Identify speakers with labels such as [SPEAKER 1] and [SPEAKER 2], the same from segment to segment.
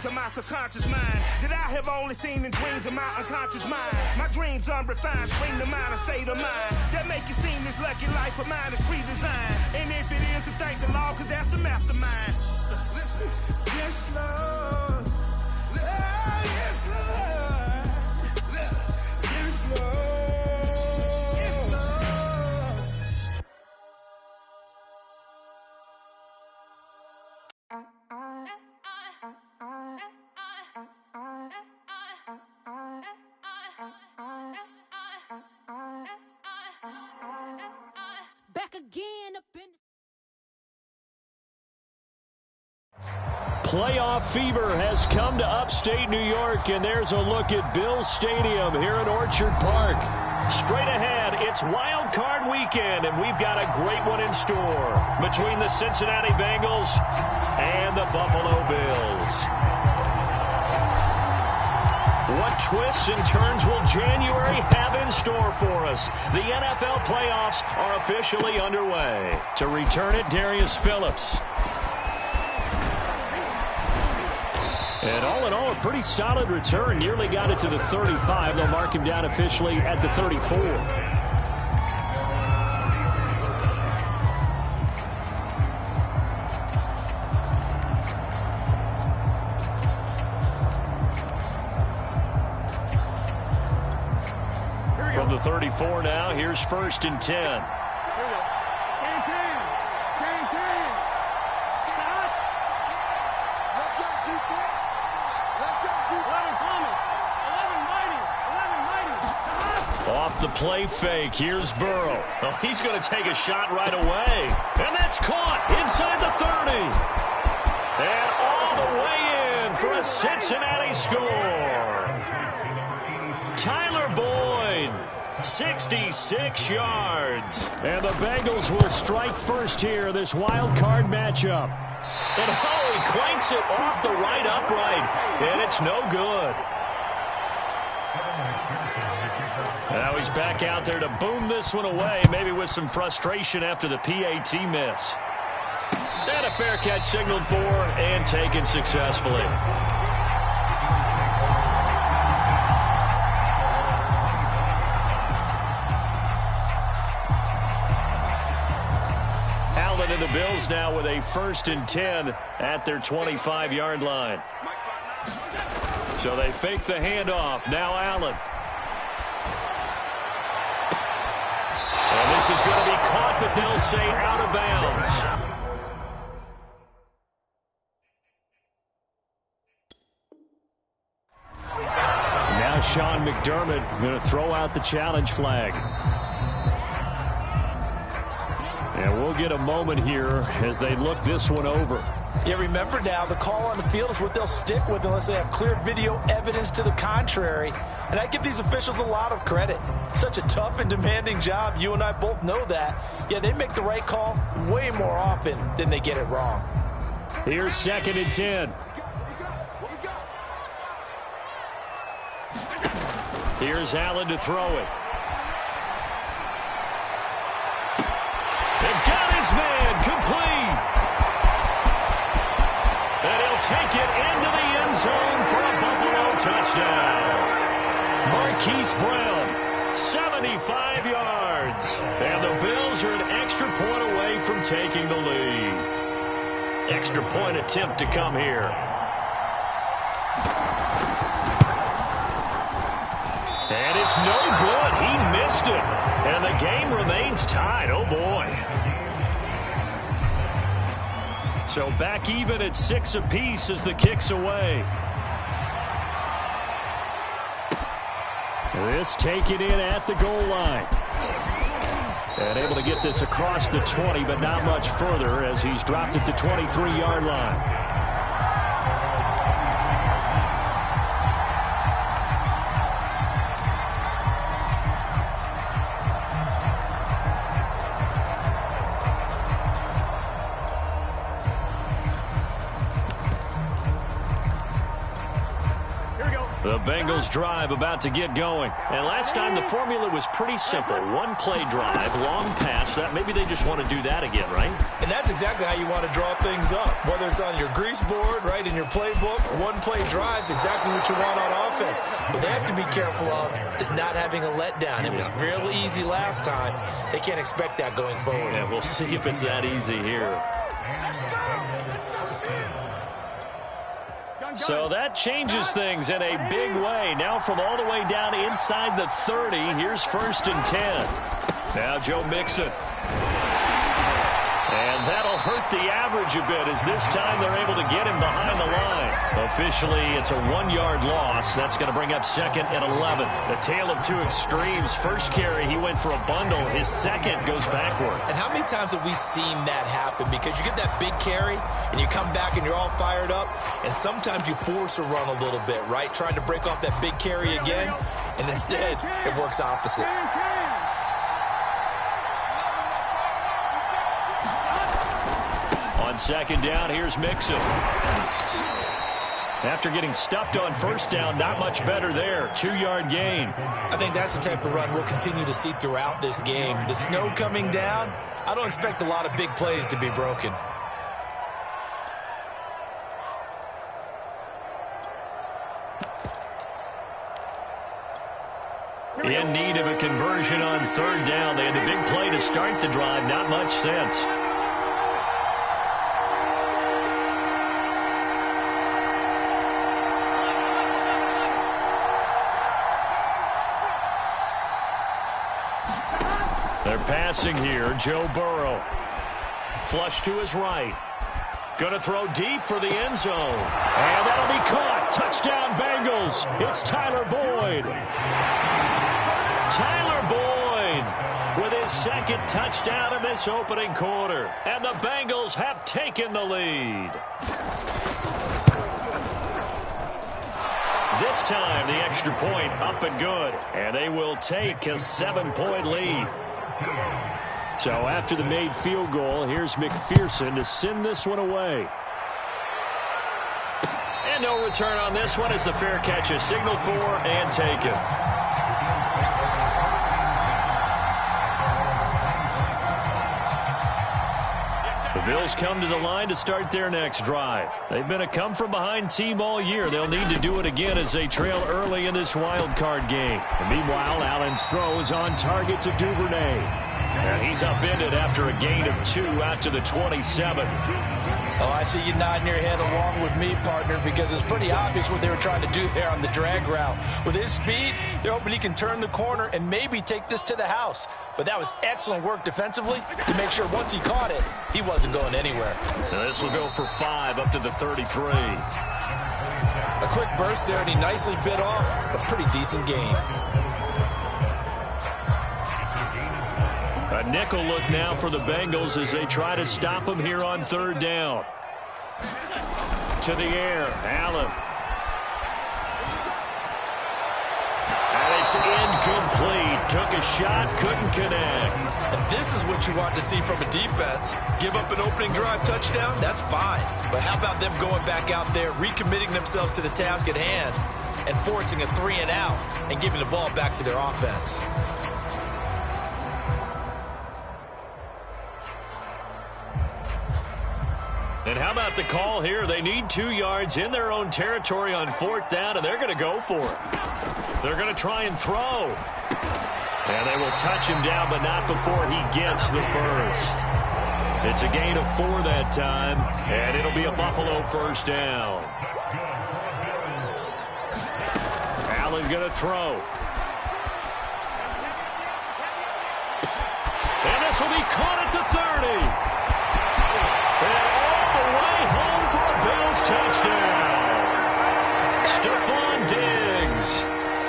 [SPEAKER 1] of my subconscious mind that I have only seen in dreams of my unconscious mind. My dreams unrefined, spring to mind, a state of mind that make it seem this lucky life of mine is pre-designed. And if it is, then thank the Lord, cause that's the mastermind. Yes, Lord. Yes, Lord. Yes, Lord.
[SPEAKER 2] Back again up in
[SPEAKER 3] Playoff fever has come to upstate New York, and there's a look at Bills Stadium here in Orchard Park. Straight ahead, it's Wild Card Weekend, and we've got a great one in store between the Cincinnati Bengals and the Buffalo Bills. What twists and turns will January have in store for us? The NFL playoffs are officially underway. To return it, Darius Phillips. And all in all, a pretty solid return. Nearly got it to the 35. They'll mark him down officially at the 34. From the 34 now, here's 1st and 10. Off the play fake, here's Burrow. Oh, he's going to take a shot right away. And that's caught inside the 30. And all the way in for a Cincinnati score. Tyler Boyd, 66 yards. And the Bengals will strike first here, this wild card matchup. And oh, he clanks it off the right upright. And it's no good. Now he's back out there to boom this one away, maybe with some frustration after the PAT miss. And a fair catch signaled for and taken successfully. Allen and the Bills now with a 1st and 10 at their 25-yard line. So they fake the handoff. Now Allen. This is going to be caught, but they'll say out of bounds. Now Sean McDermott is going to throw out the challenge flag. And we'll get a moment here as they look this one over.
[SPEAKER 4] Yeah, remember now, the call on the field is what they'll stick with unless they have clear video evidence to the contrary. And I give these officials a lot of credit. Such a tough and demanding job. You and I both know that. Yeah, they make the right call way more often than they get it wrong.
[SPEAKER 3] Here's 2nd and 10. Here's Allen to throw it. They've got his man complete. And he'll take it into the end zone for a Buffalo touchdown. Marquise Brown, 75 yards. And the Bills are an extra point away from taking the lead. Extra point attempt to come here. And it's no good. He missed it. And the game remains tied. Oh, boy. So back even at 6 apiece as the kick's away. This taken in at the goal line. And able to get this across the 20, but not much further as he's dropped at the 23-yard line.
[SPEAKER 1] Here we go.
[SPEAKER 3] The Bengals drive about to get going. And last time the formula was pretty simple. One play drive, long pass. That maybe they just want to do that again, right?
[SPEAKER 4] And that's exactly how you want to draw things up. Whether it's on your grease board, right, in your playbook, one play drive is exactly what you want on offense. What they have to be careful of is not having a letdown. It was real easy last time. They can't expect that going forward.
[SPEAKER 3] Yeah, we'll see if it's that easy here. So that changes things in a big way. Now from all the way down inside the 30, here's 1st and 10. Now Joe Mixon. And that'll hurt the average a bit as this time they're able to get him behind the line. Officially, it's a 1-yard loss. That's going to bring up 2nd and 11. The tale of two extremes. First carry, he went for a bundle. His second goes backward.
[SPEAKER 4] And how many times have we seen that happen? Because you get that big carry, and you come back and you're all fired up, and sometimes you force a run a little bit, right? Trying to break off that big carry again, and instead it works opposite.
[SPEAKER 3] On 2nd down, here's Mixon. After getting stuffed on 1st down, not much better there. 2-yard gain.
[SPEAKER 4] I think that's the type of run we'll continue to see throughout this game. The snow coming down, I don't expect a lot of big plays to be broken.
[SPEAKER 3] In need of a conversion on 3rd down. They had the big play to start the drive. Not much sense. They're passing here. Joe Burrow. Flush to his right. Going to throw deep for the end zone. And that'll be caught. Touchdown Bengals. It's Tyler Boyd. Tyler Boyd with his 2nd touchdown in this opening quarter. And the Bengals have taken the lead. This time the extra point up and good. And they will take a 7-point lead. So after the made field goal, here's McPherson to send this one away. And no return on this one as the fair catch is signaled for and taken. The Bills come to the line to start their next drive. They've been a come-from-behind team all year. They'll need to do it again as they trail early in this wild card game. And meanwhile, Allen's throw is on target to Duvernay. And he's upended after a gain of 2 out to the 27.
[SPEAKER 4] Oh, I see you nodding your head along with me, partner, because it's pretty obvious what they were trying to do there on the drag route. With his speed, they're hoping he can turn the corner and maybe take this to the house. But that was excellent work defensively to make sure once he caught it, he wasn't going anywhere.
[SPEAKER 3] So this will go for 5 up to the 33.
[SPEAKER 4] A quick burst there, and he nicely bit off a pretty decent gain.
[SPEAKER 3] A nickel look now for the Bengals as they try to stop him here on 3rd down. To the air, Allen. And it's incomplete. Took a shot, couldn't connect.
[SPEAKER 4] And this is what you want to see from a defense. Give up an opening drive touchdown, that's fine. But how about them going back out there, recommitting themselves to the task at hand, and forcing a 3-and-out and giving the ball back to their offense?
[SPEAKER 3] And how about the call here? They need 2 yards in their own territory on 4th down, and they're going to go for it. They're going to try and throw. And they will touch him down, but not before he gets the first. It's a gain of 4 that time, and it'll be a Buffalo 1st down. Allen going to throw. And this will be caught at the 30. Touchdown. Stephon Diggs,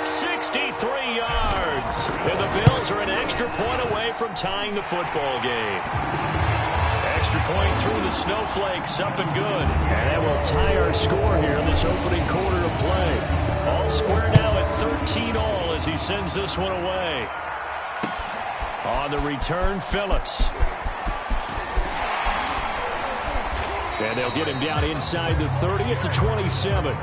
[SPEAKER 3] 63 yards. And the Bills are an extra point away from tying the football game. Extra point through the snowflakes, up and good. And that will tie our score here in this opening quarter of play. All square now at 13 all as he sends this one away. On the return, Phillips. And they'll get him down inside the 30 at the 27.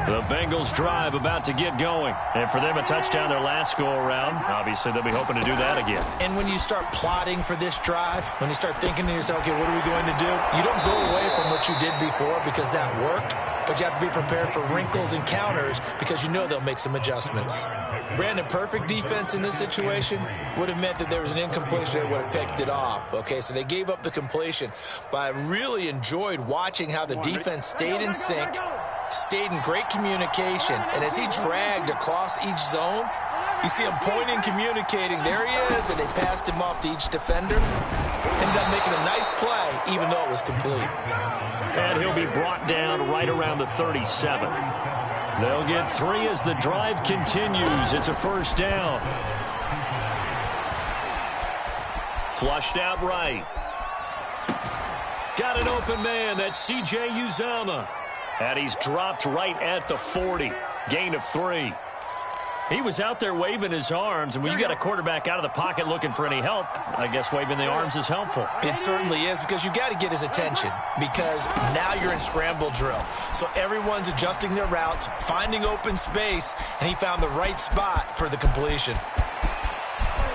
[SPEAKER 3] The Bengals drive about to get going. And for them, a touchdown their last go-around. Obviously, they'll be hoping to do that again.
[SPEAKER 4] And when you start plotting for this drive, when you start thinking to yourself, okay, what are we going to do? You don't go away from what you did before because that worked, but you have to be prepared for wrinkles and counters because you know they'll make some adjustments. Brandon, perfect defense in this situation would have meant that there was an incompletion that would have picked it off. Okay, so they gave up the completion, but I really enjoyed watching how the defense stayed in sync, stayed in great communication, and as he dragged across each zone, you see him pointing, communicating. There he is, and they passed him off to each defender. Ended up making a nice play, even though it was complete.
[SPEAKER 3] And he'll be brought down right around the 37. They'll get 3 as the drive continues. It's a first down. Flushed out right. Got an open man. That's C.J. Uzomah. And he's dropped right at the 40. Gain of 3. He was out there waving his arms, and when you got a quarterback out of the pocket looking for any help, I guess waving the arms is helpful.
[SPEAKER 4] It certainly is, because you got to get his attention, because now you're in scramble drill. So everyone's adjusting their routes, finding open space, and he found the right spot for the completion.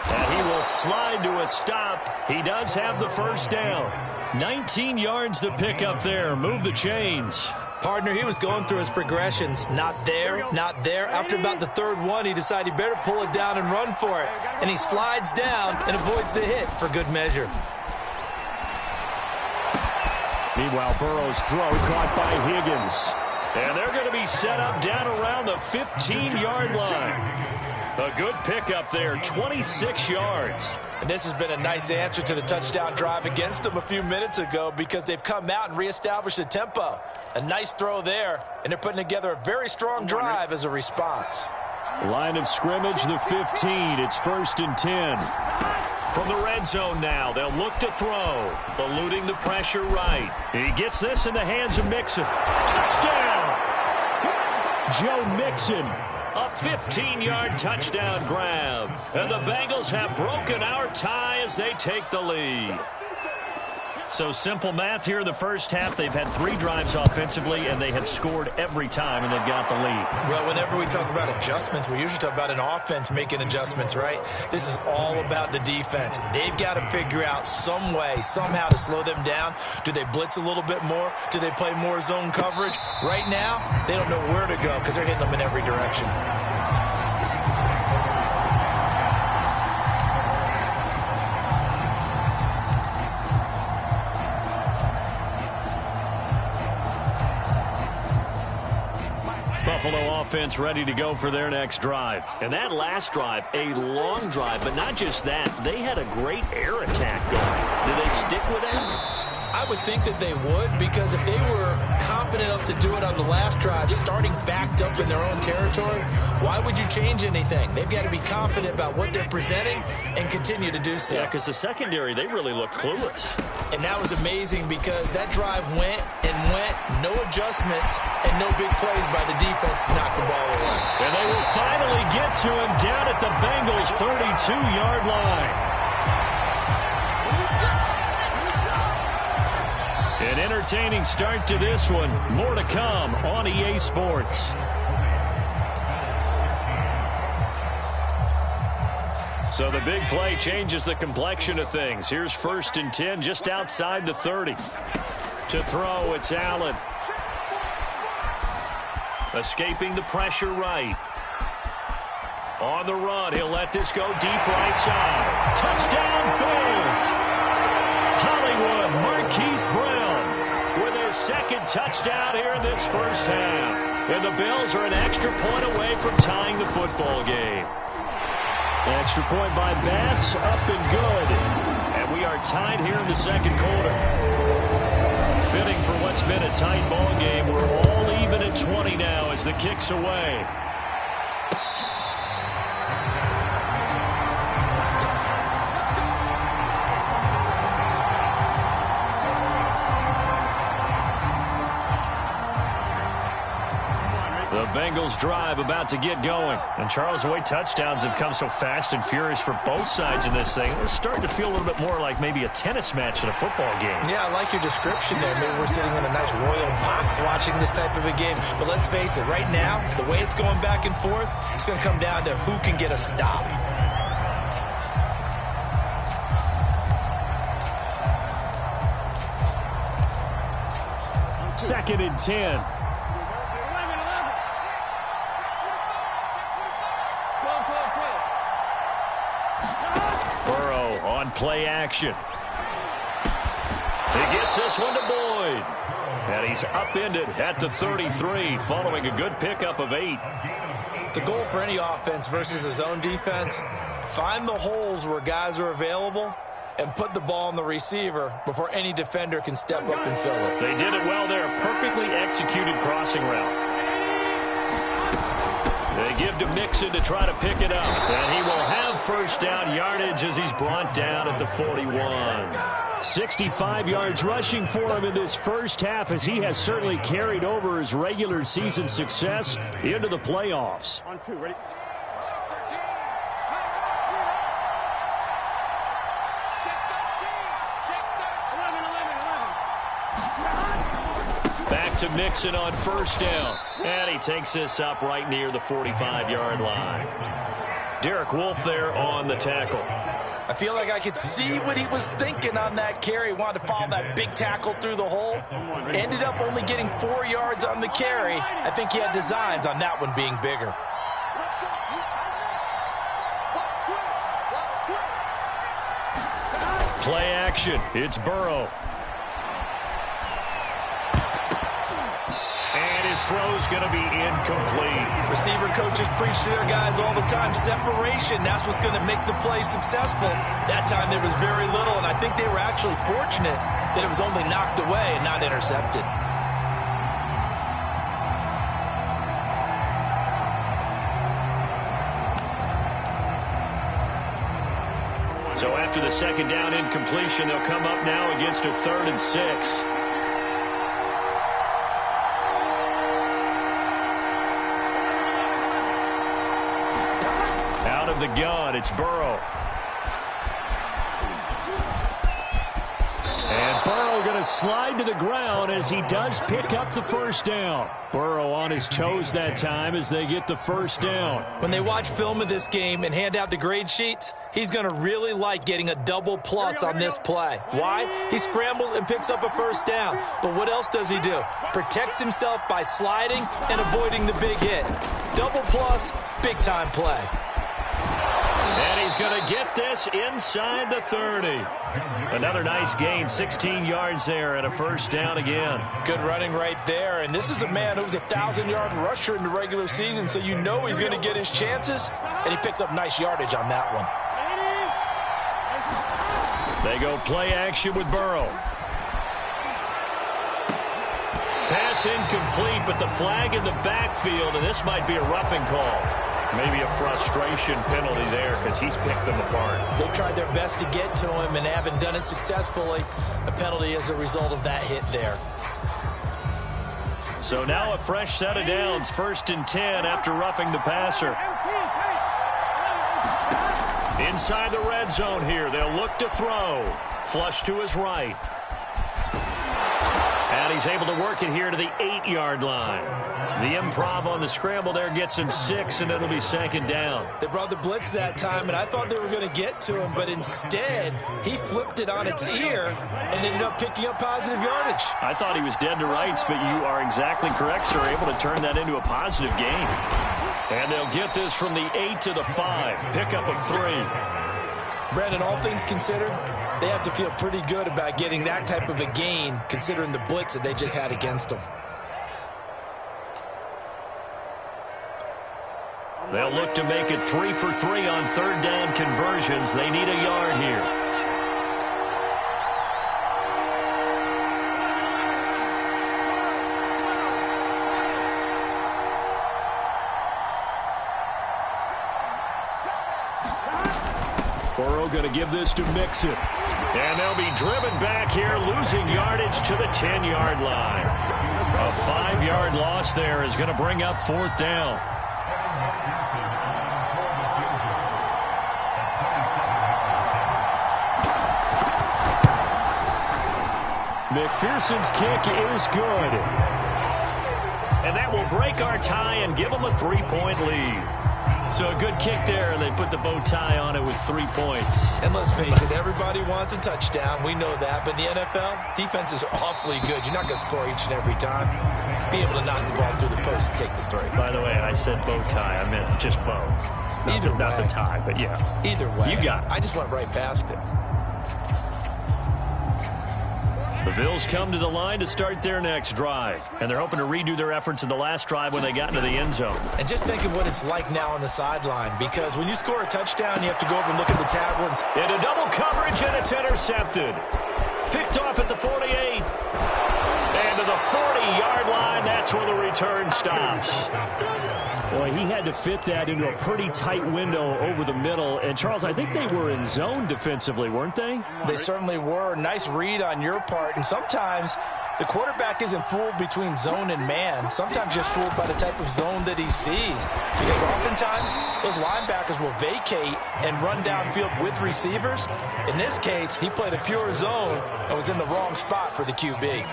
[SPEAKER 3] And he will slide to a stop. He does have the first down. 19 yards to pick up there. Move the chains.
[SPEAKER 4] Partner, he was going through his progressions. Not there, not there. After about the third one, he decided he better pull it down and run for it. And he slides down and avoids the hit for good measure.
[SPEAKER 3] Meanwhile, Burrow's throw caught by Higgins. And they're going to be set up down around the 15-yard line. A good pickup there, 26 yards.
[SPEAKER 4] And this has been a nice answer to the touchdown drive against them a few minutes ago, because they've come out and reestablished the tempo. A nice throw there, and they're putting together a very strong drive as a response.
[SPEAKER 3] Line of scrimmage, the 15. It's 1st and 10. From the red zone now, they'll look to throw. Eluding the pressure right. He gets this in the hands of Mixon. Touchdown! Joe Mixon. A 15-yard touchdown grab. And the Bengals have broken our tie as they take the lead. So simple math here in the first half. They've had 3 drives offensively, and they have scored every time, and they've got the lead.
[SPEAKER 4] Well, whenever we talk about adjustments, we usually talk about an offense making adjustments, right? This is all about the defense. They've got to figure out some way, somehow to slow them down. Do they blitz a little bit more? Do they play more zone coverage? Right now, they don't know where to go because they're hitting them in every direction.
[SPEAKER 3] Buffalo offense ready to go for their next drive. And that last drive, a long drive, but not just that. They had a great air attack going. Do they stick with that?
[SPEAKER 4] I would think that they would, because if they were confident enough to do it on the last drive, starting backed up in their own territory, why would you change anything? They've got to be confident about what they're presenting and continue to do so.
[SPEAKER 3] Yeah, because the secondary, they really look clueless.
[SPEAKER 4] And that was amazing, because that drive went and went, no adjustments, and no big plays by the defense to knock the ball away.
[SPEAKER 3] And they will finally get to him down at the Bengals' 32-yard line. An entertaining start to this one. More to come on EA Sports. So the big play changes the complexion of things. Here's 1st and 10 just outside the 30. To throw, it's Allen. Escaping the pressure right. On the run, he'll let this go deep right side. Touchdown, Bills! Hollywood Marquise Brown with his 2nd touchdown here in this first half. And the Bills are an extra point away from tying the football game. Extra point by Bass, up and good. And we are tied here in the 2nd quarter. Fitting for what's been a tight ball game. We're all even at 20 now as the kick's away. The Bengals drive about to get going. And Charles, the way touchdowns have come so fast and furious for both sides in this thing, it's starting to feel a little bit more like maybe a tennis match in a football game.
[SPEAKER 4] Yeah, I like your description there. Maybe we're sitting in a nice royal box watching this type of a game. But let's face it, right now, the way it's going back and forth, it's going to come down to who can get a stop.
[SPEAKER 3] Second and 10. Burrow on play action. He gets this one to Boyd. And he's upended at the 33 following a good pickup of 8.
[SPEAKER 4] The goal for any offense versus his own defense, find the holes where guys are available and put the ball on the receiver before any defender can step up and fill it.
[SPEAKER 3] They did it well there. Perfectly executed crossing route. They give to Mixon to try to pick it up. And he will have first down yardage as he's brought down at the 41. 65 yards rushing for him in this first half as he has certainly carried over his regular season success into the playoffs.
[SPEAKER 1] On 2, ready?
[SPEAKER 3] Back to Mixon on first down. And he takes this up right near the 45-yard line. Derek Wolfe there on the tackle.
[SPEAKER 4] I feel like I could see what he was thinking on that carry. Wanted to follow that big tackle through the hole. Ended up only getting 4 yards on the carry. I think he had designs on that one being bigger.
[SPEAKER 3] Play action. It's Burrow. And his throw's going to be incomplete.
[SPEAKER 4] Receiver coaches preach to their guys all the time. Separation, that's what's going to make the play successful. That time there was very little, and I think they were actually fortunate that it was only knocked away and not intercepted.
[SPEAKER 3] So after the second down incompletion, they'll come up now against a 3rd and 6. Out of the gun, it's Burrow. And Burrow going to slide to the ground as he does pick up the first down. Burrow on his toes that time as they get the first down.
[SPEAKER 4] When they watch film of this game and hand out the grade sheets, he's going to really like getting a double plus on this play. Why? He scrambles and picks up a first down. But what else does he do? Protects himself by sliding and avoiding the big hit. Double plus, big time play.
[SPEAKER 3] And he's going to get this inside the 30. Another nice gain, 16 yards there and a first down again.
[SPEAKER 4] Good running right there. And this is a man who was a 1,000-yard rusher in the regular season, so you know he's going to get his chances. And he picks up nice yardage on that one.
[SPEAKER 3] They go play action with Burrow. Pass incomplete, but the flag in the backfield, and this might be a roughing call. Maybe a frustration penalty there because he's picked them apart.
[SPEAKER 4] They've tried their best to get to him and haven't done it successfully. A penalty as a result of that hit there.
[SPEAKER 3] So now a fresh set of downs, 1st and 10 after roughing the passer. Inside the red zone here, they'll look to throw. Flush to his right. And he's able to work it here to the 8-yard line. The improv on the scramble there gets him 6, and it'll be 2nd down.
[SPEAKER 4] They brought the blitz that time, and I thought they were going to get to him, but instead, he flipped it on its ear and ended up picking up positive yardage.
[SPEAKER 3] I thought he was dead to rights, but you are exactly correct, sir. Able to turn that into a positive gain. And they'll get this from the 8 to the 5. Pickup of 3.
[SPEAKER 4] Brandon, all things considered, they have to feel pretty good about getting that type of a gain, considering the blitz that they just had against them.
[SPEAKER 3] They'll look to make it 3 for 3 on 3rd down conversions. They need a yard here. Burrow going to give this to Mixon. And they'll be driven back here, losing yardage to the 10-yard line. A 5-yard 3-yard loss there is going to bring up 4th down. McPherson's kick is good. And that will break our tie and give them a 3-point lead. So a good kick there. They put the bow tie on it with 3 points.
[SPEAKER 4] And let's face it, everybody wants a touchdown. We know that. But in the NFL, defenses are awfully good. You're not going to score each and every time. Be able to knock the ball through the post and take the 3.
[SPEAKER 3] By the way, I said bow tie. I meant just bow. Not the tie, but yeah.
[SPEAKER 4] Either way.
[SPEAKER 3] You got it.
[SPEAKER 4] I just went right past it.
[SPEAKER 3] The Bills come to the line to start their next drive, and they're hoping to redo their efforts in the last drive when they got into the end zone.
[SPEAKER 4] And just think of what it's like now on the sideline, because when you score a touchdown, you have to go over and look at the tablets.
[SPEAKER 3] Into double coverage, and it's intercepted. Picked off at the 48. And to the 40-yard line, that's where the return stops. Boy, he had to fit that into a pretty tight window over the middle. And, Charles, I think they were in zone defensively, weren't they?
[SPEAKER 4] They certainly were. Nice read on your part. And sometimes the quarterback isn't fooled between zone and man. Sometimes just fooled by the type of zone that he sees. Because oftentimes those linebackers will vacate and run downfield with receivers. In this case, he played a pure zone and was in the wrong spot for the QB.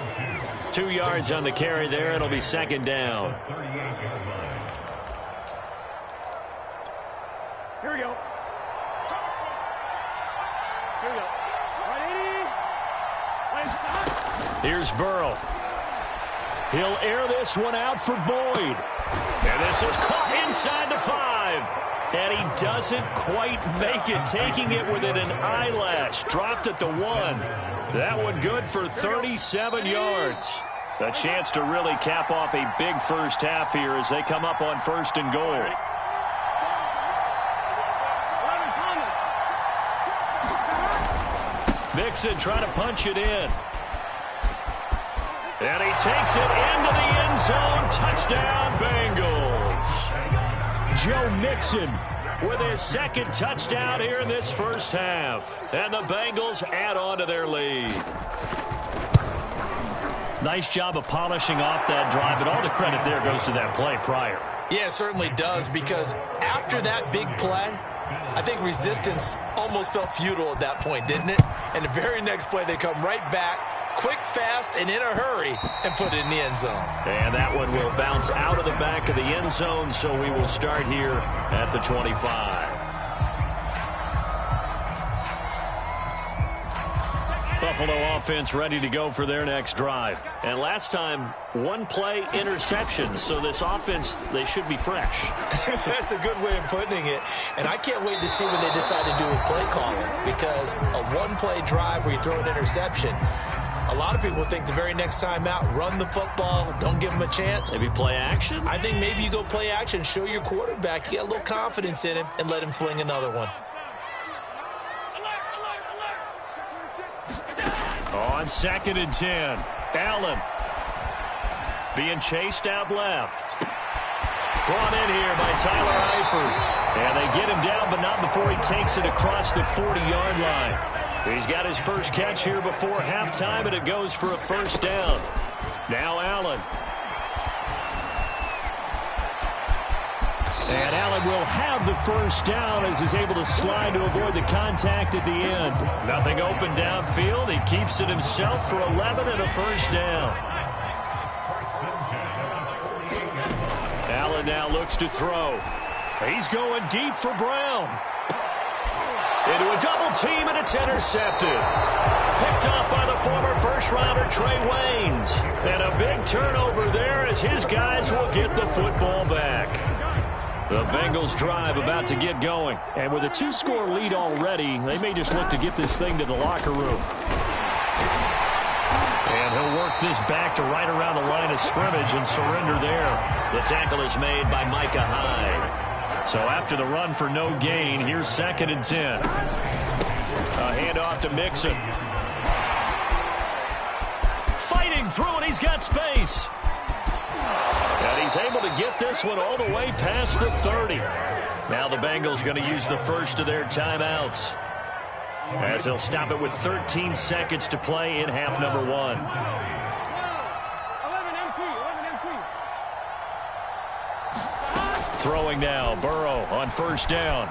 [SPEAKER 3] 2 yards on the carry there. It'll be 2nd down.
[SPEAKER 5] Here we go. Here we go. 180.
[SPEAKER 3] Here's Burrow. He'll air this one out for Boyd. And this is caught inside the 5. And he doesn't quite make it, taking it within an eyelash. Dropped at the 1. That one good for 37 yards. A chance to really cap off a big first half here as they come up on 1st and goal. Mixon trying to punch it in. And he takes it into the end zone. Touchdown, Bengals. Joe Mixon with his 2nd touchdown here in this first half. And the Bengals add on to their lead. Nice job of polishing off that drive, but all the credit there goes to that play prior.
[SPEAKER 4] Yeah, it certainly does, because after that big play, I think resistance almost felt futile at that point, didn't it? And the very next play, they come right back, quick, fast, and in a hurry, and put it in the end zone.
[SPEAKER 3] And that one will bounce out of the back of the end zone, so we will start here at the 25. Buffalo offense ready to go for their next drive. And last time, 1 play interception. So this offense, they should be fresh.
[SPEAKER 4] That's a good way of putting it. And I can't wait to see what they decide to do with play calling, because a 1-play drive where you throw an interception, a lot of people think the very next time out, run the football, don't give them a chance.
[SPEAKER 3] Maybe play action?
[SPEAKER 4] I think maybe you go play action, show your quarterback, you get a little confidence in him, and let him fling another one.
[SPEAKER 3] On 2nd and 10, Allen being chased out left. Brought in here by Tyler Eifert. And they get him down, but not before he takes it across the 40-yard line. He's got his first catch here before halftime, and it goes for a 1st down. Now Allen. And Allen will have the 1st down as he's able to slide to avoid the contact at the end. Nothing open downfield. He keeps it himself for 11 and a 1st down. Allen now looks to throw. He's going deep for Brown. Into a double team, and it's intercepted. Picked up by the former first-rounder Trey Waynes. And a big turnover there as his guys will get the football back. The Bengals drive about to get going. And with a 2-score lead already, they may just look to get this thing to the locker room. And he'll work this back to right around the line of scrimmage and surrender there. The tackle is made by Micah Hyde. So after the run for no gain, here's 2nd and 10. A handoff to Mixon. Fighting through it, he's got space. And he's able to get this one all the way past the 30. Now the Bengals going to use the first of their timeouts, as they'll stop it with 13 seconds to play in half number 1.
[SPEAKER 5] 11 MT.
[SPEAKER 3] Throwing now, Burrow on first down.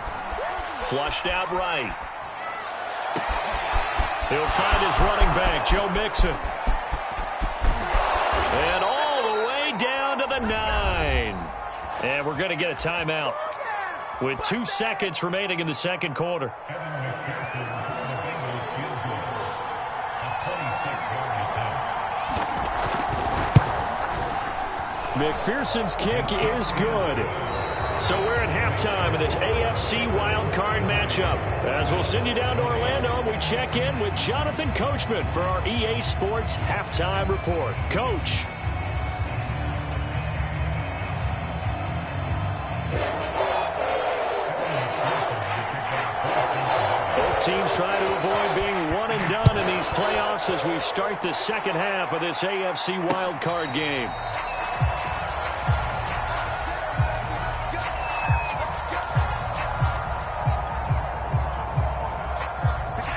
[SPEAKER 3] Flushed out right. He'll find his running back, Joe Mixon. And all the way down to the 9. And we're going to get a timeout with 2 seconds remaining in the second quarter. McPherson's kick is good. So we're at halftime of this AFC wildcard matchup. As we'll send you down to Orlando, we check in with Jonathan Coachman for our EA Sports Halftime Report. Coach. Both teams try to avoid being one and done in these playoffs as we start the second half of this AFC wildcard game.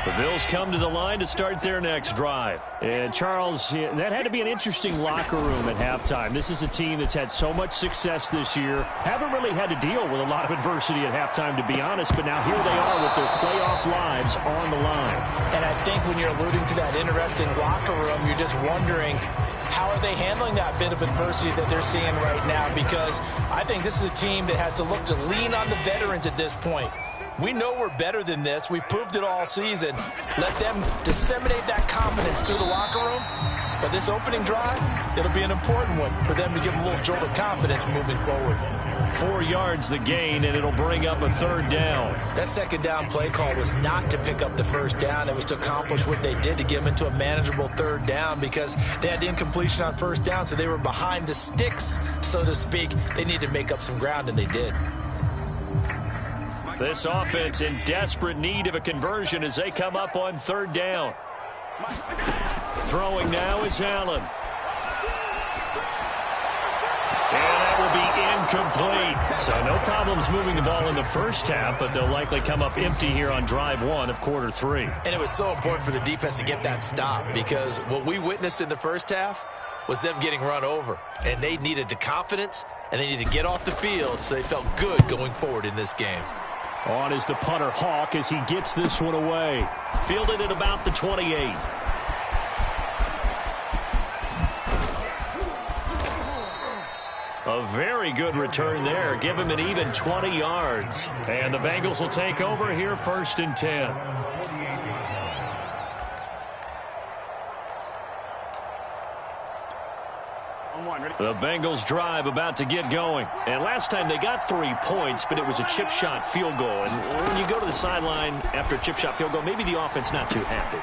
[SPEAKER 3] The Bills come to the line to start their next drive.
[SPEAKER 5] And, Charles, that had to be an interesting locker room at halftime. This is a team that's had so much success this year. Haven't really had to deal with a lot of adversity at halftime, to be honest. But now here they are with their playoff lives on the line.
[SPEAKER 4] And I think when you're alluding to that interesting locker room, you're just wondering, how are they handling that bit of adversity that they're seeing right now? Because I think this is a team that has to look to lean on the veterans at this point. We know we're better than this. We've proved it all season. Let them disseminate that confidence through the locker room. But this opening drive, it'll be an important one for them to give them a little jolt of confidence moving forward.
[SPEAKER 3] 4 yards the gain, and it'll bring up a third down.
[SPEAKER 4] That second down play call was not to pick up the first down. It was to accomplish what they did, to get them into a manageable third down, because they had the incompletion on first down, so they were behind the sticks, so to speak. They needed to make up some ground, and they did.
[SPEAKER 3] This offense in desperate need of a conversion as they come up on third down. Throwing now is Allen. And that will be incomplete. So no problems moving the ball in the first half, but they'll likely come up empty here on drive 1 of quarter 3.
[SPEAKER 4] And it was so important for the defense to get that stop, because what we witnessed in the first half was them getting run over. And they needed the confidence, and they needed to get off the field so they felt good going forward in this game.
[SPEAKER 5] On is the punter, Hawk, as he gets this one away.
[SPEAKER 3] Fielded at about the 28. A very good return there. Give him an even 20 yards. And the Bengals will take over here, 1st and 10. The Bengals drive about to get going. And last time they got 3 points, but it was a chip shot field goal. And when you go to the sideline after a chip shot field goal, maybe the offense not too happy.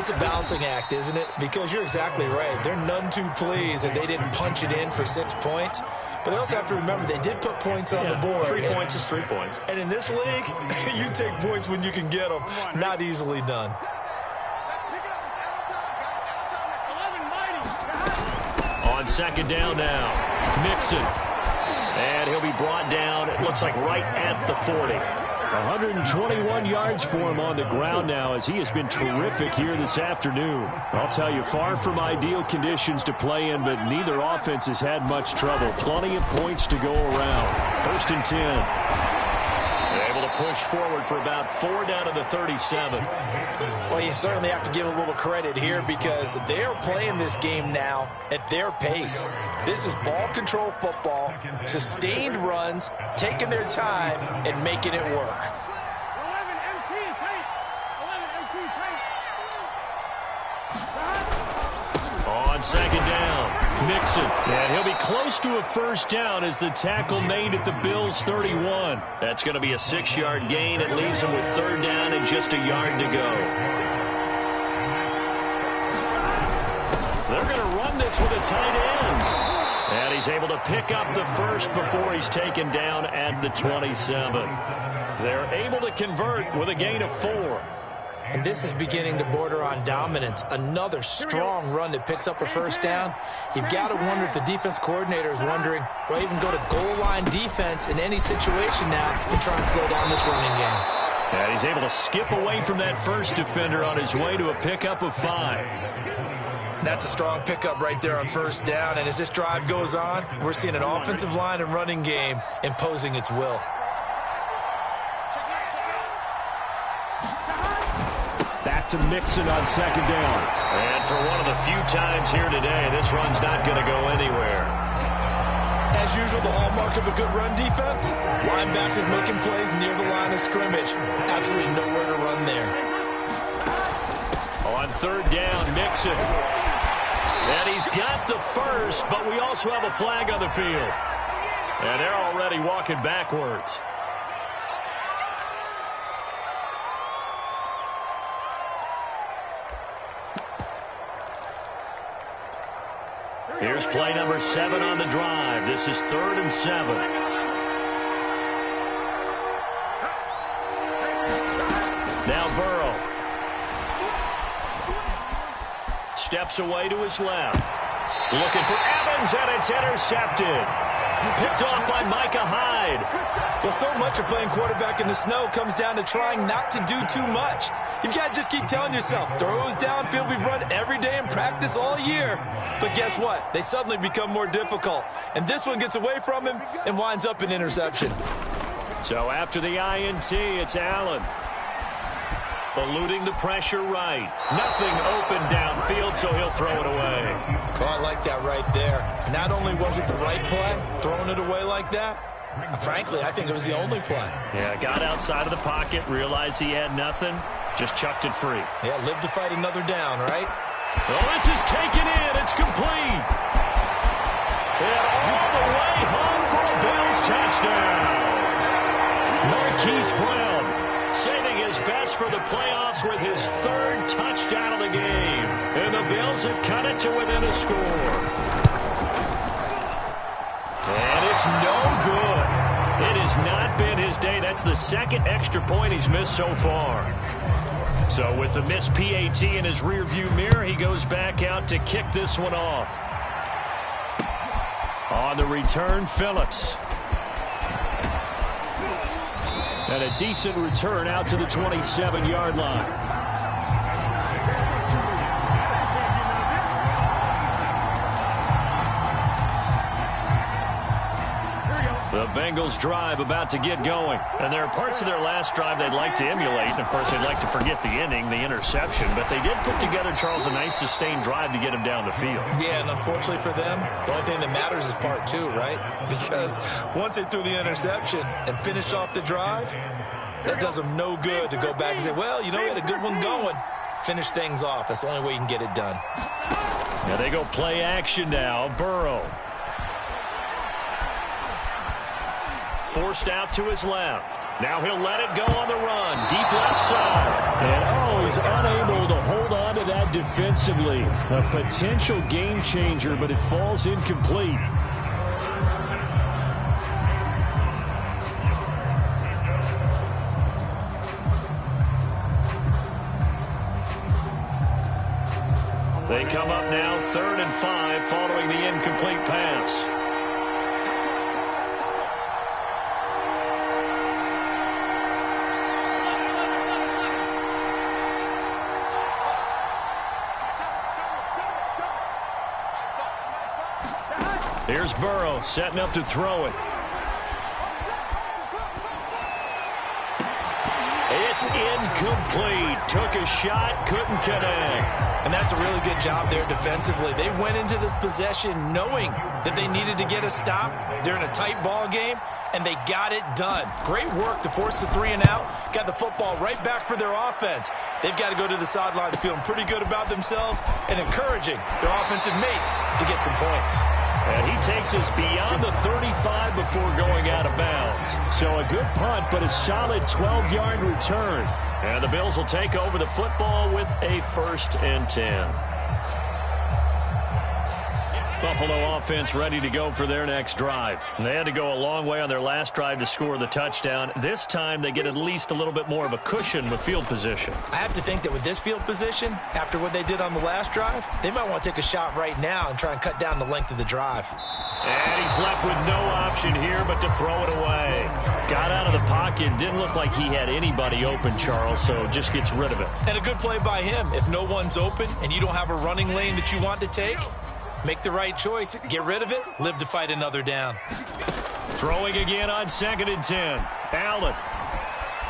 [SPEAKER 4] It's a balancing act, isn't it? Because you're exactly right. They're none too pleased that they didn't punch it in for 6 points. But they also have to remember they did put points on the board.
[SPEAKER 3] 3 points is 3 points.
[SPEAKER 4] And in this league, you take points when you can get them. Not easily done.
[SPEAKER 3] On second down now, Mixon. And he'll be brought down, it looks like right at the 40.
[SPEAKER 5] 121 yards for him on the ground now, as he has been terrific here this afternoon. I'll tell you, far from ideal conditions to play in, but neither offense has had much trouble. Plenty of points to go around. 1st and 10.
[SPEAKER 3] They're able to push forward for about 4 down to the 37.
[SPEAKER 4] Well, you certainly have to give a little credit here, because they're playing this game now at their pace. This is ball control football, sustained runs, taking their time, and making it work.
[SPEAKER 3] On second down, Mixon. And he'll be close to a first down as the tackle made at the Bills' 31. That's going to be a 6-yard gain. It leaves him with third down and just a yard to go. They're going to run this with a tight end. And he's able to pick up the first before he's taken down at the 27. They're able to convert with a gain of 4.
[SPEAKER 4] And this is beginning to border on dominance. Another strong run that picks up a first down. You've got to wonder if the defense coordinator is wondering, do I even go to goal line defense in any situation now and try and slow down this running game?
[SPEAKER 3] And he's able to skip away from that first defender on his way to a pickup of 5.
[SPEAKER 4] That's a strong pickup right there on first down. And as this drive goes on, we're seeing an offensive line and running game imposing its will.
[SPEAKER 5] Back to Mixon on second down.
[SPEAKER 3] And for one of the few times here today, this run's not going to go anywhere.
[SPEAKER 4] As usual, the hallmark of a good run defense, linebackers making plays near the line of scrimmage. Absolutely nowhere to run there.
[SPEAKER 3] On third down, Mixon. And he's got the first, but we also have a flag on the field. And they're already walking backwards. Here's play number 7 on the drive. This is 3rd and 7. Now Burrow. Steps away to his left. Looking for Evans, and it's intercepted. Picked off by Micah Hyde.
[SPEAKER 4] Well, so much of playing quarterback in the snow comes down to trying not to do too much. You've got to just keep telling yourself, throws downfield we've run every day in practice all year. But guess what? They suddenly become more difficult. And this one gets away from him and winds up an interception.
[SPEAKER 3] So after the INT, it's Allen. Eluding the pressure right. Nothing open downfield, so he'll throw it away.
[SPEAKER 4] Oh, I like that right there. Not only was it the right play, throwing it away like that, frankly, I think it was the only play.
[SPEAKER 3] Yeah, got outside of the pocket, realized he had nothing, just chucked it free.
[SPEAKER 4] Yeah, live to fight another down, right?
[SPEAKER 3] Oh, this is taken in. It's complete. And all the way home for a Bills touchdown. Marquise Brown saving his best for the playoffs with his 3rd touchdown of the game. And the Bills have cut it to within a score. And it's no good. It has not been his day. That's the 2nd extra point he's missed so far. So with the missed PAT in his rearview mirror, he goes back out to kick this one off. On the return, Phillips.
[SPEAKER 5] And a decent return out to the 27-yard line. The Bengals drive about to get going. And there are parts of their last drive they'd like to emulate. And, of course, they'd like to forget the inning, the interception. But they did put together, Charles, a nice sustained drive to get him down the field.
[SPEAKER 4] Yeah, and unfortunately for them, the only thing that matters is part 2, right? Because once they threw the interception and finished off the drive, that does them no good to go back and say, well, you know, we had a good one going. Finish things off. That's the only way you can get it done.
[SPEAKER 3] Now they go play action now. Burrow. Forced out to his left. Now he'll let it go on the run. Deep left side.
[SPEAKER 5] And, he's unable to hold on to that defensively. A potential game changer, but it falls incomplete.
[SPEAKER 3] They come up now 3rd and 5 following the incomplete pass. Here's Burrow setting up to throw it. It's incomplete. Took a shot, couldn't connect.
[SPEAKER 4] And that's a really good job there defensively. They went into this possession knowing that they needed to get a stop. They're in a tight ball game, and they got it done. Great work to force the 3 and out. Got the football right back for their offense. They've got to go to the sidelines feeling pretty good about themselves and encouraging their offensive mates to get some points.
[SPEAKER 3] And he takes us beyond the 35 before going out of bounds.
[SPEAKER 5] So a good punt, but a solid 12-yard return.
[SPEAKER 3] And the Bills will take over the football with a 1st and 10.
[SPEAKER 5] Buffalo offense ready to go for their next drive. They had to go a long way on their last drive to score the touchdown. This time they get at least a little bit more of a cushion with field position.
[SPEAKER 4] I have to think that with this field position, after what they did on the last drive, they might want to take a shot right now and try and cut down the length of the drive.
[SPEAKER 5] And he's left with no option here but to throw it away. Got out of the pocket. Didn't look like he had anybody open, Charles, so just gets rid of it.
[SPEAKER 4] And a good play by him. If no one's open and you don't have a running lane that you want to take, make the right choice. Get rid of it. Live to fight another down.
[SPEAKER 5] Throwing again on 2nd and 10. Allen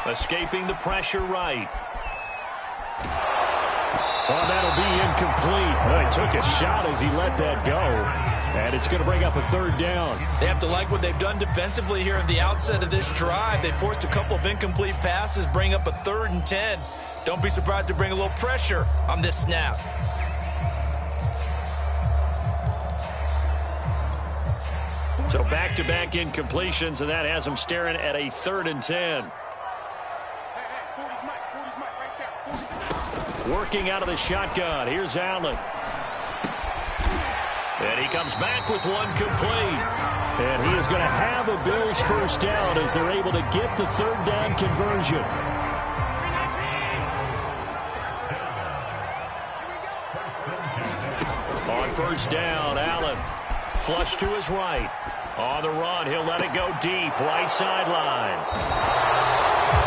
[SPEAKER 5] escaping the pressure right. Oh, that'll be incomplete. Well, he took a shot as he let that go. And it's going to bring up a 3rd down.
[SPEAKER 4] They have to like what they've done defensively here at the outset of this drive. They forced a couple of incomplete passes, bring up a 3rd and 10. Don't be surprised to bring a little pressure on this snap.
[SPEAKER 5] So back-to-back incompletions, and that has them staring at a 3rd and 10. Working out of the shotgun. Here's Allen. And he comes back with one complete. And he is going to have a Bills first down as they're able to get the 3rd down conversion. On 1st down, Allen. Flush to his right. On the run, he'll let it go deep. Right sideline.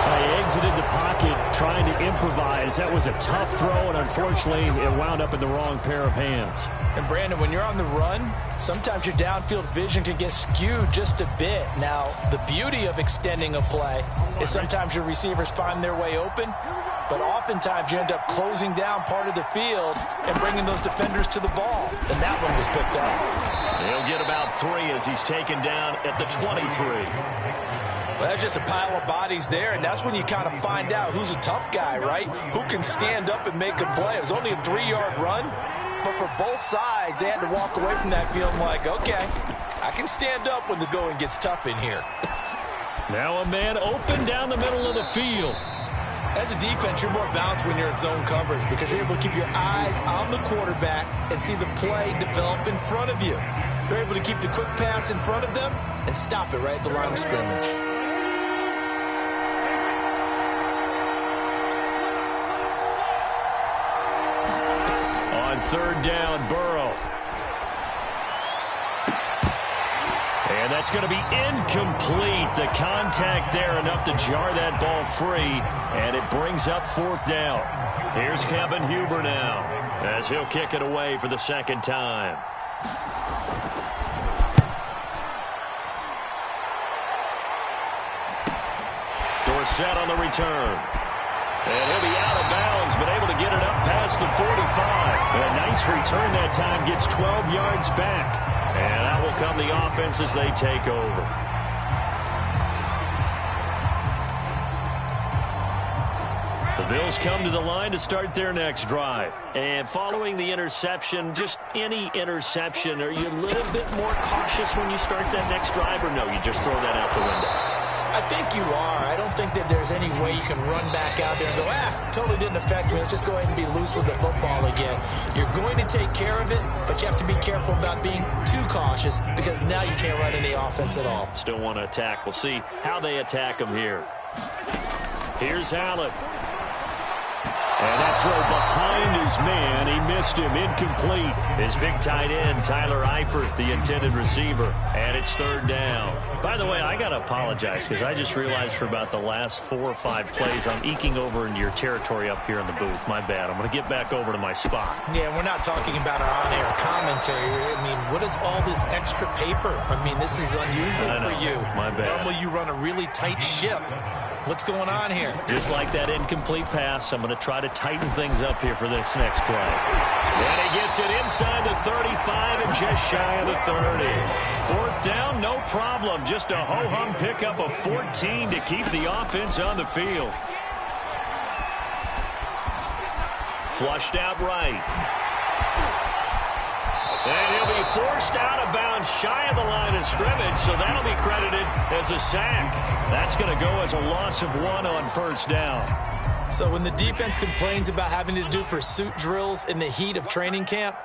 [SPEAKER 5] He exited the pocket trying to improvise. That was a tough throw, and unfortunately, it wound up in the wrong pair of hands.
[SPEAKER 4] And, Brandon, when you're on the run, sometimes your downfield vision can get skewed just a bit. Now, the beauty of extending a play is sometimes your receivers find their way open, but oftentimes you end up closing down part of the field and bringing those defenders to the ball. And that one was picked up.
[SPEAKER 5] He'll get about 3 as he's taken down at the 23.
[SPEAKER 4] Well, that's just a pile of bodies there, and that's when you kind of find out who's a tough guy, right? Who can stand up and make a play. It was only a 3-yard run, but for both sides, they had to walk away from that feeling like, okay, I can stand up when the going gets tough in here.
[SPEAKER 5] Now a man open down the middle of the field.
[SPEAKER 4] As a defense, you're more balanced when you're in zone coverage because you're able to keep your eyes on the quarterback and see the play develop in front of you. You're able to keep the quick pass in front of them and stop it right at the line of scrimmage.
[SPEAKER 5] On 3rd down, Burrow. And that's going to be incomplete. The contact there enough to jar that ball free, and it brings up 4th down. Here's Kevin Huber now as he'll kick it away for the 2nd time. Dorsett on the return. And he'll be out of bounds, but able to get it up past the 45. A nice return that time, gets 12 yards back. And out will come the offense as they take over. The Bills come to the line to start their next drive. And following the interception, just any interception, are you a little bit more cautious when you start that next drive, or no, you just throw that out the window?
[SPEAKER 4] I think you are. I don't think that there's any way you can run back out there and go, totally didn't affect me. Let's just go ahead and be loose with the football again. You're going to take care of it, but you have to be careful about being too cautious because now you can't run any offense at all.
[SPEAKER 5] Still want to attack. We'll see how they attack him here. Here's Allen. And that throw behind his man. He missed him. Incomplete. His big tight end, Tyler Eifert, the intended receiver. And it's 3rd down. By the way, I got to apologize because I just realized for about the last 4 or 5 plays, I'm eking over into your territory up here in the booth. My bad. I'm going to get back over to my spot.
[SPEAKER 4] Yeah, we're not talking about our on-air commentary. I mean, what is all this extra paper? I mean, this is unusual for you.
[SPEAKER 5] My bad.
[SPEAKER 4] Normally you run a really tight ship. What's going on here?
[SPEAKER 5] Just like that incomplete pass, I'm going to try to tighten things up here for this next play. And he gets it inside the 35 and just shy of the 30. 4th down, no problem. Just a ho-hum pickup of 14 to keep the offense on the field. Flushed out right. And he'll be forced out of bounds shy of the line of scrimmage, so that'll be credited as a sack. That's going to go as a loss of 1 on 1st down.
[SPEAKER 4] So when the defense complains about having to do pursuit drills in the heat of training camp,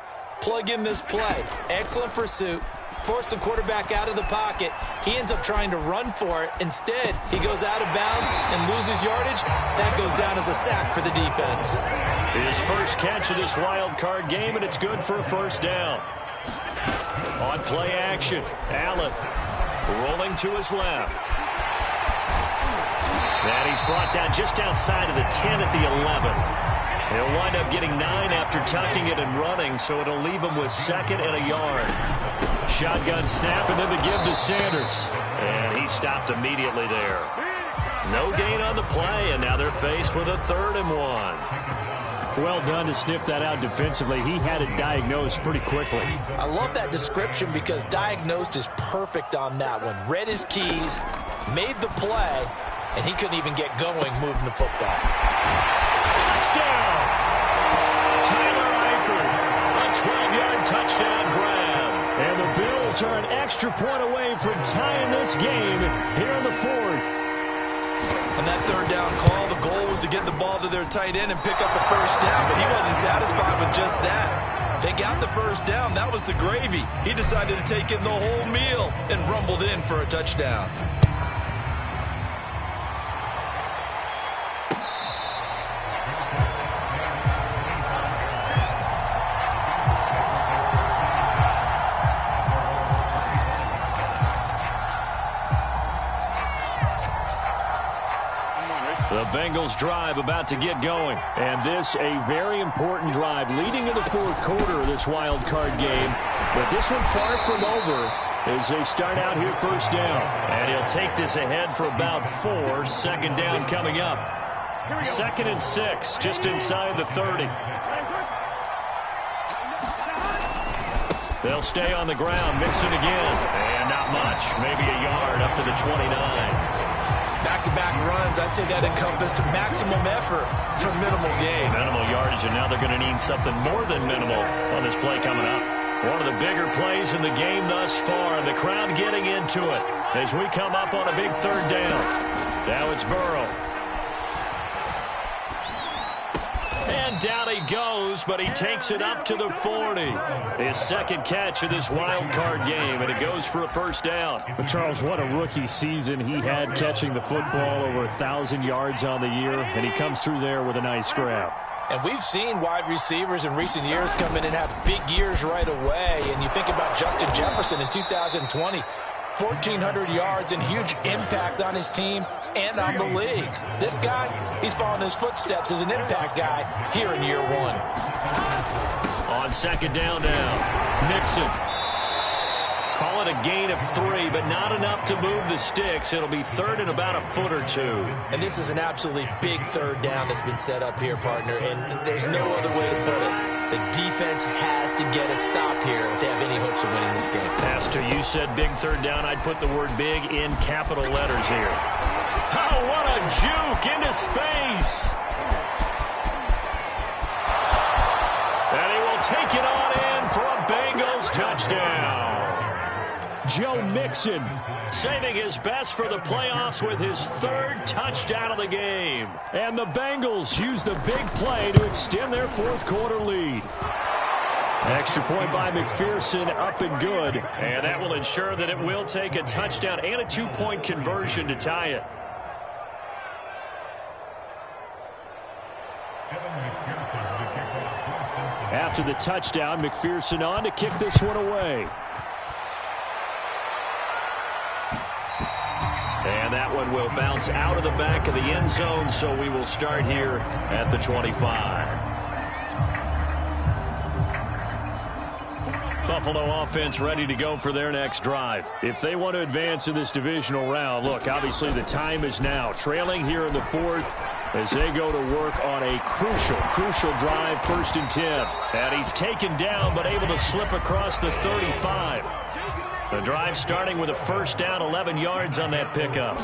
[SPEAKER 4] Plug in this play. Excellent pursuit. Force the quarterback out of the pocket. He ends up trying to run for it. Instead, he goes out of bounds and loses yardage. That goes down as a sack for the defense.
[SPEAKER 3] His first catch of this wild card game, and it's good for a first down. On play action, Allen rolling to his left. And he's brought down just outside of the 10 at the 11. He'll wind up getting 9 after tucking it and running, so it'll leave him with 2nd and a yard. Shotgun snap, and then the give to Sanders. And he stopped immediately there. No gain on the play, and now they're faced with a 3rd and 1.
[SPEAKER 5] Well done to sniff that out defensively. He had it diagnosed pretty quickly.
[SPEAKER 4] I love that description because diagnosed is perfect on that one. Read his keys, made the play, and he couldn't even get going moving the football.
[SPEAKER 3] Touchdown! Tyler Eifert, a 12-yard touchdown grab.
[SPEAKER 5] And the Bills are an extra point away from tying this game here in the 4th.
[SPEAKER 4] On that 3rd down call, the goal was to get the ball to their tight end and pick up a first down, but he wasn't satisfied with just that. They got the first down. That was the gravy. He decided to take in the whole meal and rumbled in for a touchdown.
[SPEAKER 3] The Bengals drive about to get going.
[SPEAKER 5] And this a very important drive leading in the 4th quarter of this wild card game. But this one far from over as they start out here first down.
[SPEAKER 3] And he'll take this ahead for about 4. 2nd down coming up. 2nd and 6 just inside the 30. They'll stay on the ground. Mixon again. And not much. Maybe a yard up to the 29.
[SPEAKER 4] Back-to-back runs, I'd say that encompassed maximum effort for minimal gain.
[SPEAKER 3] Minimal yardage, and now they're going to need something more than minimal on this play coming up. One of the bigger plays in the game thus far, and the crowd getting into it as we come up on a big 3rd down. Now it's Burrow. And down he goes, but he takes it up to the 40. His 2nd catch of this wild card game, and it goes for a first down.
[SPEAKER 5] But Charles, what a rookie season he had catching the football, over 1,000 yards on the year, and he comes through there with a nice grab.
[SPEAKER 4] And we've seen wide receivers in recent years come in and have big years right away. And you think about Justin Jefferson in 2020, 1,400 yards and huge impact on his team and on the league. This guy, he's following his footsteps as an impact guy here in year 1.
[SPEAKER 3] On 2nd down now, Mixon. Call it a gain of 3, but not enough to move the sticks. It'll be 3rd and about a foot or 2.
[SPEAKER 4] And this is an absolutely big 3rd down that's been set up here, partner, and there's no other way to put it. The defense has to get a stop here if they have any hopes of winning this game.
[SPEAKER 3] Pastor, you said big 3rd down. I'd put the word big in capital letters here. Oh, what a juke into space. And he will take it on in for a Bengals touchdown.
[SPEAKER 5] Joe Mixon
[SPEAKER 3] saving his best for the playoffs with his 3rd touchdown of the game.
[SPEAKER 5] And the Bengals use the big play to extend their 4th quarter lead. Extra point by McPherson, up and good.
[SPEAKER 3] And that will ensure that it will take a touchdown and a 2-point conversion to tie it.
[SPEAKER 5] After the touchdown, McPherson on to kick this one away.
[SPEAKER 3] And that one will bounce out of the back of the end zone, so we will start here at the 25. Buffalo offense ready to go for their next drive. If they want to advance in this divisional round, look, obviously the time is now. Trailing here in the 4th as they go to work on a crucial drive, 1st and 10. And he's taken down but able to slip across the 35. The drive starting with a first down, 11 yards on that pickup.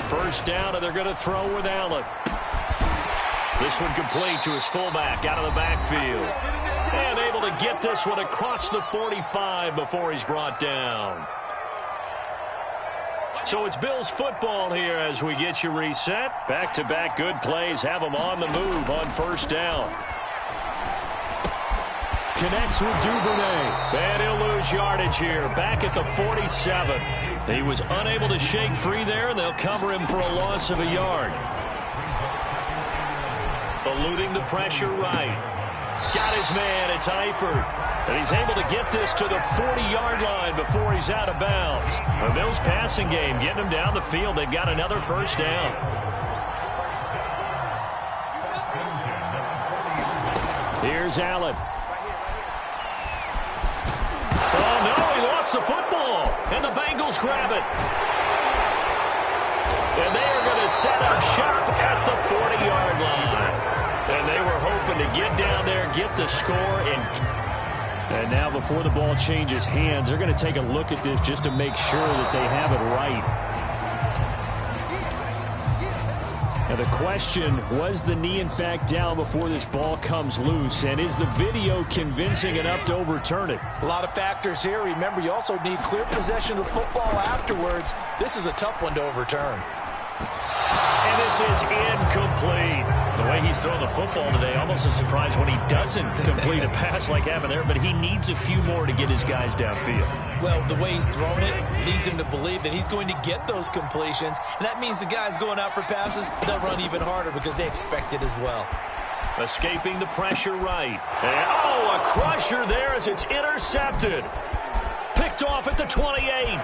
[SPEAKER 3] First down, and they're going to throw with Allen. This one complete to his fullback out of the backfield. And able to get this one across the 45 before he's brought down. So it's Bills football here as we get you reset. Back-to-back good plays have them on the move on first down.
[SPEAKER 5] Connects with Duvernay.
[SPEAKER 3] And he'll lose yardage here. Back at the 47. He was unable to shake free there, and they'll cover him for a loss of a yard. Eluding the pressure right. Got his man. It's Eifert. And he's able to get this to the 40-yard line before he's out of bounds. The Bills passing game getting him down the field. They've got another first down.
[SPEAKER 5] Here's Allen.
[SPEAKER 3] Oh, no, he lost the football. And the Bengals grab it. And they are going to set up shop at the 40-yard line. And they were hoping to get down there, get the score,
[SPEAKER 5] and now before the ball changes hands, they're going to take a look at this just to make sure that they have it right. Now the question, was the knee in fact down before this ball comes loose? And is the video convincing enough to overturn it?
[SPEAKER 4] A lot of factors here. Remember, you also need clear possession of the football afterwards. This is a tough one to overturn.
[SPEAKER 3] And this is incomplete. The way he's throwing the football today, almost a surprise when he doesn't complete a pass like having there, but he needs a few more to get his guys downfield.
[SPEAKER 4] Well, the way he's thrown it leads him to believe that he's going to get those completions, and that means the guys going out for passes, they'll run even harder because they expect it as well.
[SPEAKER 3] Escaping the pressure right. And, oh, a crusher there as it's intercepted. Picked off at the 28.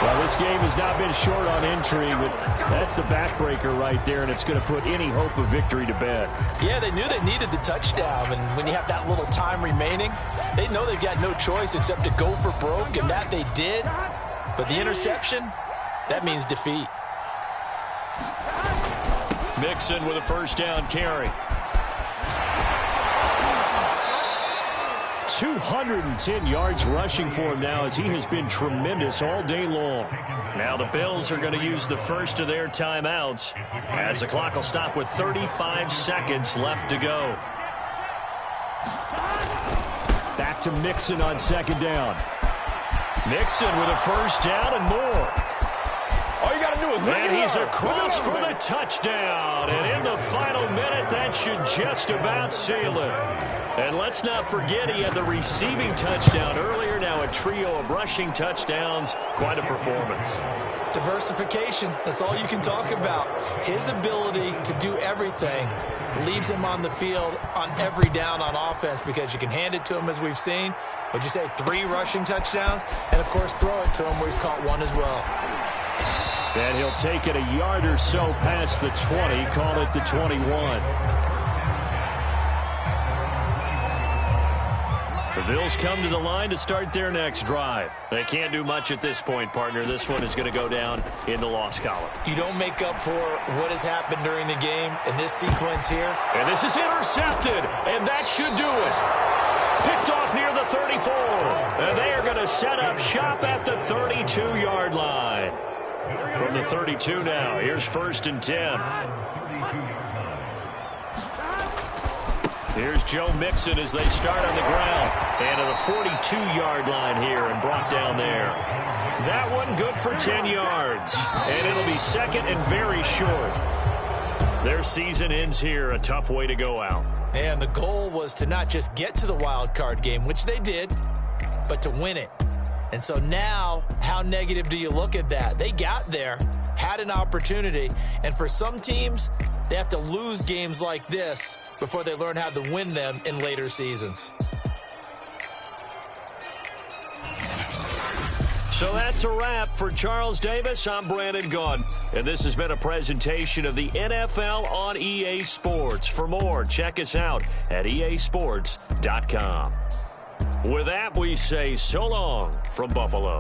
[SPEAKER 5] Well, this game has not been short on intrigue, but that's the backbreaker right there, and it's going to put any hope of victory to bed.
[SPEAKER 4] Yeah, they knew they needed the touchdown, and when you have that little time remaining, they know they've got no choice except to go for broke, and that they did. But the interception, that means defeat.
[SPEAKER 3] Mixon with a first down carry.
[SPEAKER 5] 210 yards rushing for him now as he has been tremendous all day long.
[SPEAKER 3] Now the Bills are going to use the first of their timeouts as the clock will stop with 35 seconds left to go.
[SPEAKER 5] Back to Mixon on second down.
[SPEAKER 3] Mixon with a first down and more.
[SPEAKER 1] All you got to do is
[SPEAKER 3] and he's across for the touchdown. And in the final minute, that should just about seal it. And let's not forget he had the receiving touchdown earlier. Now a trio of rushing touchdowns. Quite a performance.
[SPEAKER 4] Diversification, that's all you can talk about. His ability to do everything leaves him on the field on every down on offense because you can hand it to him as we've seen. Would you say 3 rushing touchdowns? And, of course, throw it to him where he's caught 1 as well.
[SPEAKER 5] And he'll take it a yard or so past the 20, call it the 21.
[SPEAKER 3] The Bills come to the line to start their next drive. They can't do much at this point, partner. This one is going to go down in the loss column.
[SPEAKER 4] You don't make up for what has happened during the game in this sequence here.
[SPEAKER 3] And this is intercepted, and that should do it. Picked off near the 34. And they are going to set up shop at the 32-yard line. From the 32 now, here's 1st and 10. Here's Joe Mixon as they start on the ground. And to the 42-yard line here and brought down there. That one good for 10 yards. And it'll be second and very short. Their season ends here. A tough way to go out.
[SPEAKER 4] And the goal was to not just get to the wild card game, which they did, but to win it. And so now, how negative do you look at that? They got there, had an opportunity, and for some teams, they have to lose games like this before they learn how to win them in later seasons.
[SPEAKER 3] So that's a wrap for Charles Davis. I'm Brandon Gunn, and this has been a presentation of the NFL on EA Sports. For more, check us out at easports.com. With that, we say so long from Buffalo.